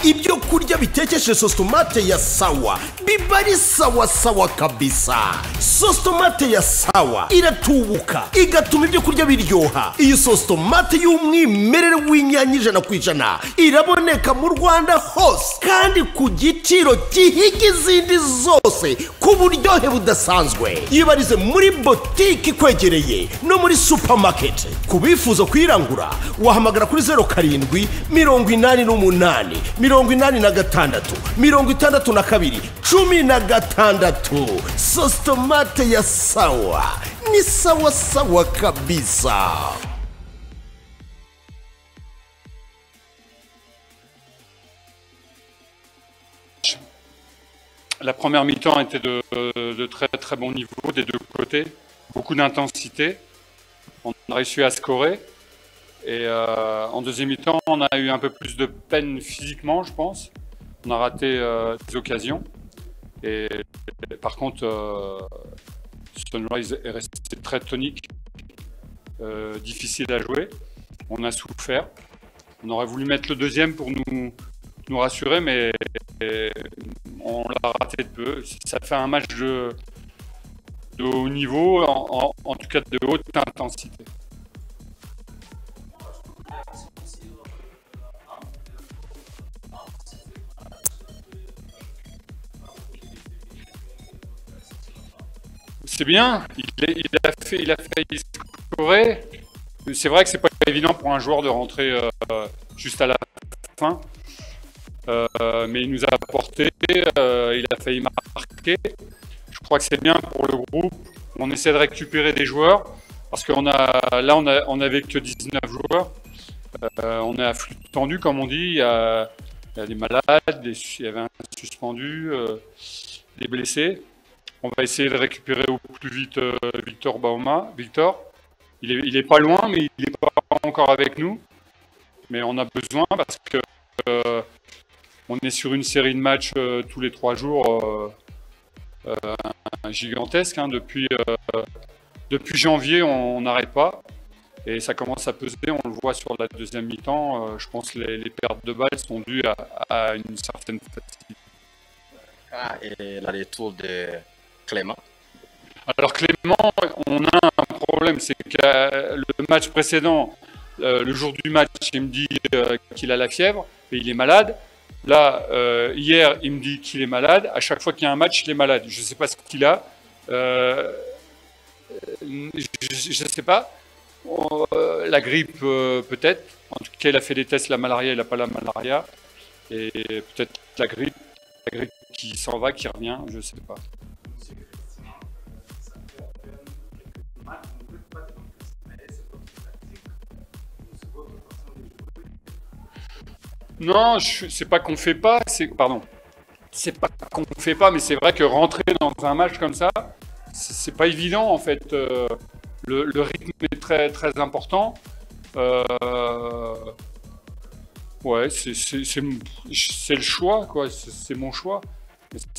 ibyo kurya bitekeshe sositomate ya sawa biba ari sawa sawa kabisa. Sositomate ya sawa iratubuka igatuma ibyo kurya biryoha. Iyi sositomate y'umwimerere w'inyanya 100% iraboneka mu Rwanda hose kandi ku giciro gihiga izindi zose ku buryohe budasanzwe. Yibarize muri botike ikwegereye no muri supermarket. Kubifuza kwirangura wahamagara kuri 07 88 86 62 16. Sositomate ya sawa ni sawa sawa kabisa. La première mi-temps était de très très bon niveau des deux côtés, beaucoup d'intensité. On a réussi à scorer. Et en deuxième mi-temps, on a eu un peu plus de peine physiquement, je pense. On a raté des occasions. Et par contre, Sunrise est resté très tonique, difficile à jouer. On a souffert. On aurait voulu mettre le deuxième pour nous rassurer, mais on l'a raté de peu. Ça fait un match de haut niveau, en tout cas de haute intensité. C'est bien, il a failli scorer. C'est vrai que c'est pas évident pour un joueur de rentrer juste à la fin. Mais il nous a apporté, il a failli marquer. Je crois que c'est bien pour le groupe. On essaie de récupérer des joueurs parce qu'on on n'avait que 19 joueurs. On est à flux tendu, comme on dit. Il y a des malades, il y avait un suspendu, des blessés. On va essayer de récupérer au plus vite Victor Bauma. Victor, il est pas loin, mais il n'est pas encore avec nous. Mais on a besoin parce que on est sur une série de matchs tous les 3 jours gigantesque. Hein. Depuis janvier, on n'arrête pas. Et ça commence à peser, on le voit sur la deuxième mi-temps. Je pense que les pertes de balles sont dues à une certaine fatigue. Et le retour de Clément. Alors Clément, on a un problème, c'est que le match précédent, le jour du match, il me dit qu'il a la fièvre et il est malade. Là, hier, il me dit qu'il est malade. À chaque fois qu'il y a un match, il est malade. Je ne sais pas ce qu'il a. Je ne sais pas. La grippe, peut-être. En tout cas, il a fait des tests, la malaria, il n'a pas la malaria. Et peut-être la grippe qui s'en va, qui revient, je ne sais pas. Non, c'est pas qu'on fait pas, c'est pas qu'on fait pas, mais c'est vrai que rentrer dans un match comme ça, c'est pas évident en fait. Le rythme est très très important. Ouais, c'est le choix, quoi. C'est mon choix.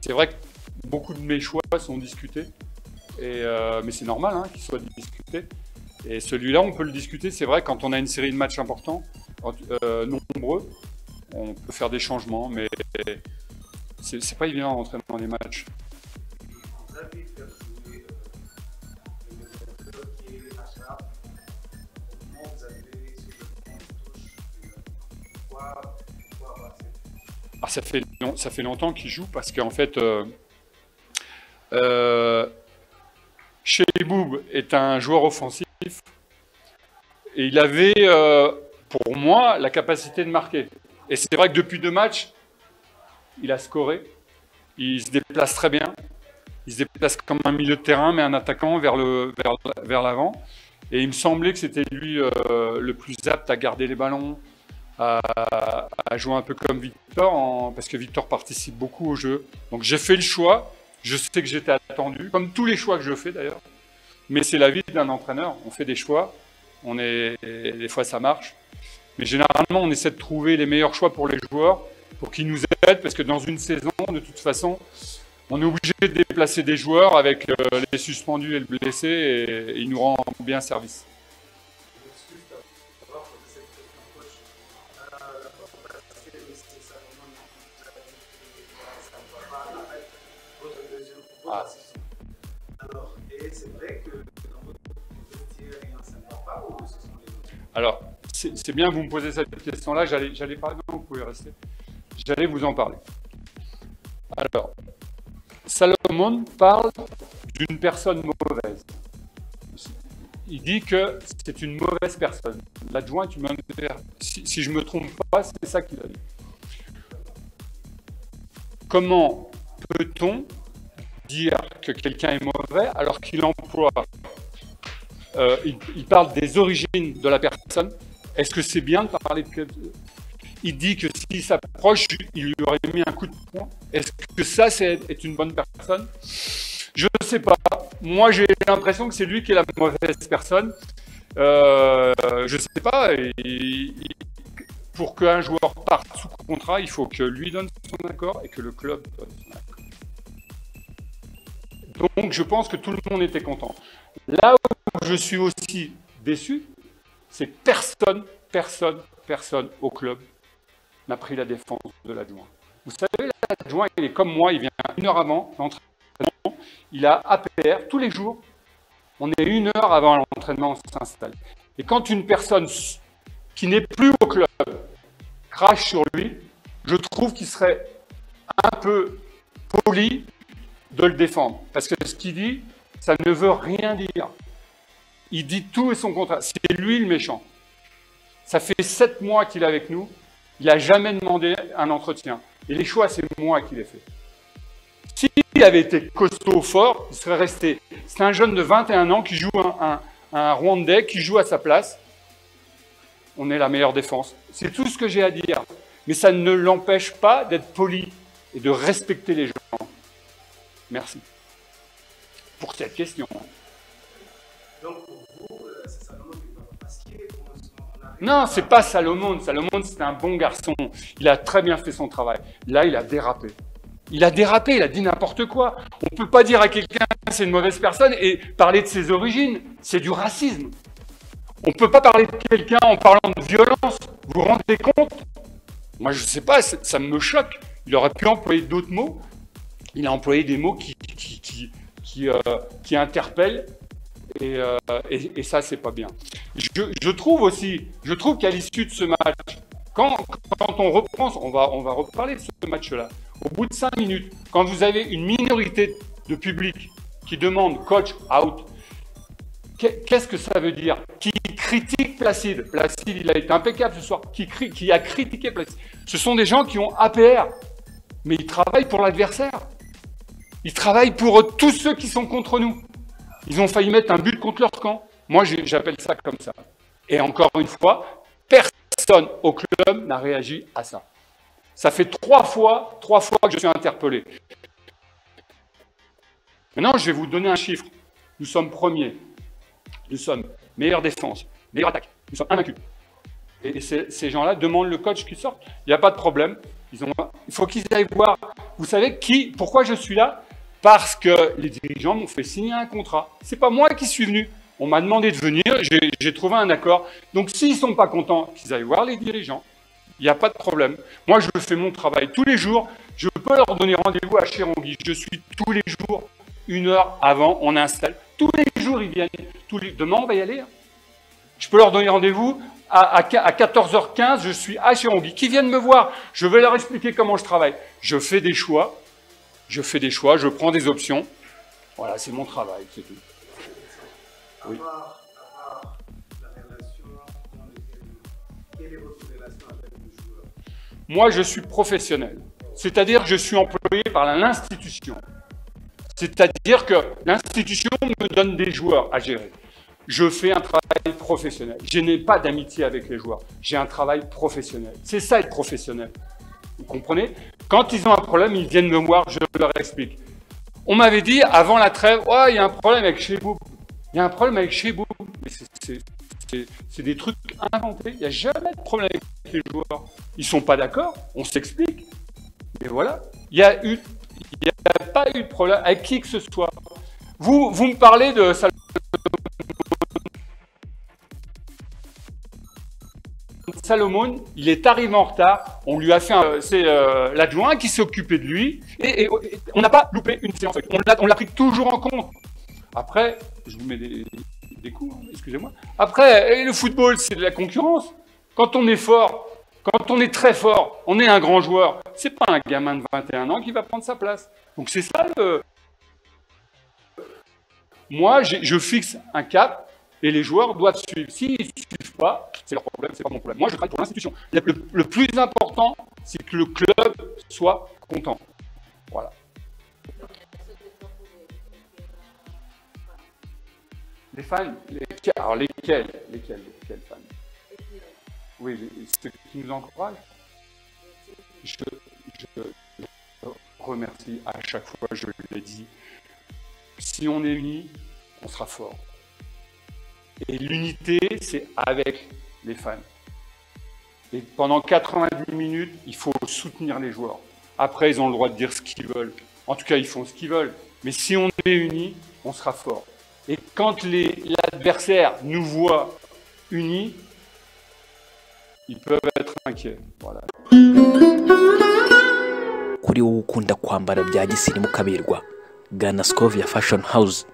C'est vrai que beaucoup de mes choix sont discutés, mais c'est normal hein, qu'ils soient discutés. Et celui-là, on peut le discuter. C'est vrai quand on a une série de matchs importants, nombreux. On peut faire des changements, mais c'est pas évident d'entrer dans les matchs. Ah, ça fait longtemps qu'il joue parce qu'en fait, Cheiboub est un joueur offensif et il avait, pour moi, la capacité de marquer. Et c'est vrai que depuis 2 matchs, il a scoré. Il se déplace très bien. Il se déplace comme un milieu de terrain, mais un attaquant vers l'avant. Et il me semblait que c'était lui le plus apte à garder les ballons, à jouer un peu comme Victor, parce que Victor participe beaucoup au jeu. Donc j'ai fait le choix. Je sais que j'étais attendu, comme tous les choix que je fais d'ailleurs. Mais c'est la vie d'un entraîneur. On fait des choix. Des fois ça marche. Mais généralement, on essaie de trouver les meilleurs choix pour les joueurs, pour qu'ils nous aident, parce que dans une saison, de toute façon, on est obligé de déplacer des joueurs avec les suspendus et le blessé, et ils nous rendent bien service. Alors, c'est bien que vous me posez cette question-là. J'allais parler. Non, vous pouvez rester. J'allais vous en parler. Alors, Salomon parle d'une personne mauvaise. Il dit que c'est une mauvaise personne. L'adjoint, si je ne me trompe pas, c'est ça qu'il a dit. Comment peut-on dire que quelqu'un est mauvais alors qu'il emploie, il parle des origines de la personne? Est-ce que c'est bien de parler de... Il dit que s'il s'approche, il lui aurait mis un coup de poing. Est-ce que ça, est une bonne personne? Je ne sais pas. Moi, j'ai l'impression que c'est lui qui est la mauvaise personne. Je ne sais pas. Pour qu'un joueur parte sous contrat, il faut que lui donne son accord et que le club donne son accord. Donc, je pense que tout le monde était content. Là où je suis aussi déçu, c'est que personne au club n'a pris la défense de l'adjoint. Vous savez, l'adjoint, il est comme moi, il vient 1 heure avant l'entraînement, il a APR tous les jours. On est 1 heure avant l'entraînement, on s'installe. Et quand une personne qui n'est plus au club crache sur lui, je trouve qu'il serait un peu poli de le défendre. Parce que ce qu'il dit, ça ne veut rien dire. Il dit tout et son contraire. C'est lui le méchant. Ça fait 7 mois qu'il est avec nous. Il n'a jamais demandé un entretien. Et les choix, c'est moi qui les fais. S'il avait été costaud, fort, il serait resté. C'est un jeune de 21 ans qui joue un Rwandais, qui joue à sa place. On est la meilleure défense. C'est tout ce que j'ai à dire. Mais ça ne l'empêche pas d'être poli et de respecter les gens. Merci pour cette question. Donc pour vous, c'est Salomon qui doit passer. Non, c'est pas Salomon. Salomon, c'est un bon garçon. Il a très bien fait son travail. Là, il a dérapé. Il a dit n'importe quoi. On ne peut pas dire à quelqu'un que c'est une mauvaise personne et parler de ses origines. C'est du racisme. On ne peut pas parler de quelqu'un en parlant de violence. Vous vous rendez compte? Moi, je ne sais pas, ça me choque. Il aurait pu employer d'autres mots. Il a employé des mots qui interpellent. Et ça, c'est pas bien. Je trouve qu'à l'issue de ce match, quand on reprend, on va reparler de ce match-là, au bout de 5 minutes, quand vous avez une minorité de public qui demande coach out, qu'est-ce que ça veut dire? Qui critique Placide? Placide, il a été impeccable ce soir. Qui a critiqué Placide? Ce sont des gens qui ont APR, mais ils travaillent pour l'adversaire. Ils travaillent pour tous ceux qui sont contre nous. Ils ont failli mettre un but contre leur camp. Moi, j'appelle ça comme ça. Et encore une fois, personne au club n'a réagi à ça. Ça fait 3 fois que je suis interpellé. Maintenant, je vais vous donner un chiffre. Nous sommes premiers. Nous sommes meilleure défense, meilleure attaque. Nous sommes invaincus. Et ces gens-là demandent le coach qui sorte. Il n'y a pas de problème. Il faut qu'ils aillent voir. Vous savez pourquoi je suis là? Parce que les dirigeants m'ont fait signer un contrat. C'est pas moi qui suis venu. On m'a demandé de venir, j'ai trouvé un accord. Donc s'ils ne sont pas contents, qu'ils aillent voir les dirigeants. Il n'y a pas de problème. Moi, je fais mon travail tous les jours. Je peux leur donner rendez-vous à Chirongui. Je suis tous les jours, 1 heure avant, on installe. Tous les jours, ils viennent. Demain, on va y aller. Je peux leur donner rendez-vous à 14h15, je suis à Chirongui. Qui viennent me voir. Je vais leur expliquer comment je travaille. Je fais des choix. Je prends des options. Voilà, c'est mon travail, c'est tout. Oui. À part la relation dans lequel, quelle est votre relation avec le joueur? Moi, je suis professionnel. C'est-à-dire que je suis employé par l'institution. C'est-à-dire que l'institution me donne des joueurs à gérer. Je fais un travail professionnel. Je n'ai pas d'amitié avec les joueurs. J'ai un travail professionnel. C'est ça, être professionnel. Vous comprenez? Quand ils ont un problème, ils viennent me voir, je leur explique. On m'avait dit, avant la trêve, oh, il y a un problème avec Cheboub. Il y a un problème avec Cheboub. Mais c'est des trucs inventés. Il n'y a jamais de problème avec les joueurs. Ils ne sont pas d'accord, on s'explique. Mais voilà, il n'y a pas eu de problème avec qui que ce soit. Vous me parlez de Salomon, il est arrivé en retard, on lui a fait c'est l'adjoint qui s'est occupé de lui, et on n'a pas loupé une séance, on l'a pris toujours en compte. Après, je vous mets des coups. Hein. excusez-moi. Après, le football, c'est de la concurrence. Quand on est fort, quand on est très fort, on est un grand joueur. C'est pas un gamin de 21 ans qui va prendre sa place. Donc c'est ça le... Moi, je fixe un cap et les joueurs doivent suivre. S'ils ne suivent pas, c'est leur problème, c'est pas mon problème. Moi, je travaille pour l'institution. Le plus important, c'est que le club soit content. Voilà. Les fans, alors lesquels fans? Oui, ceux qui nous encouragent. Je remercie à chaque fois, je l'ai dit. Si on est unis, on sera fort. Et l'unité, c'est avec les fans. Et pendant 90 minutes, il faut soutenir les joueurs. Après, ils ont le droit de dire ce qu'ils veulent. En tout cas, ils font ce qu'ils veulent. Mais si on est unis, on sera fort. Et quand l'adversaire nous voit unis, ils peuvent être inquiets. Voilà. Kuri wowe ukunda kwambara bya gisirimu kaberwa, gana Scovia Fashion House.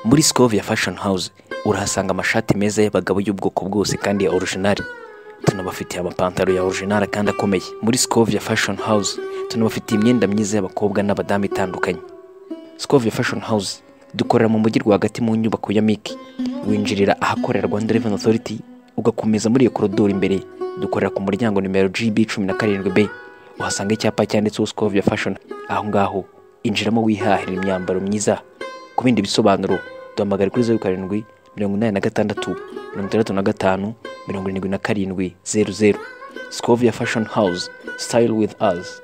Muri Scovia Fashion House urahasanga amashati meza y'abagabo y'ubwoko bwose kandi ya original. Tunabafitiye amapantaro ya original kandi akomeye. Muri Scovia Fashion House tunabafitiye imyenda myiza y'abakobwa n'abadamu itandukanye. Scovia Fashion House dukorera mu mujyi rwagati mu nyubako ya Miki. Winjirira ahakorera Rwanda Revenue Authority ugakomeza muri iyo koridoro imbere. Dukorera ku muryango nimero GB 17B. Uhasanga icyapa cyanditseho Scovia Fashion. Aho ngaho injiramo wihahira imyambaro myiza. Ku bindi bisobanuro duhamagara kuri 07 86 65 77 00. Scovia Fashion House, style with us.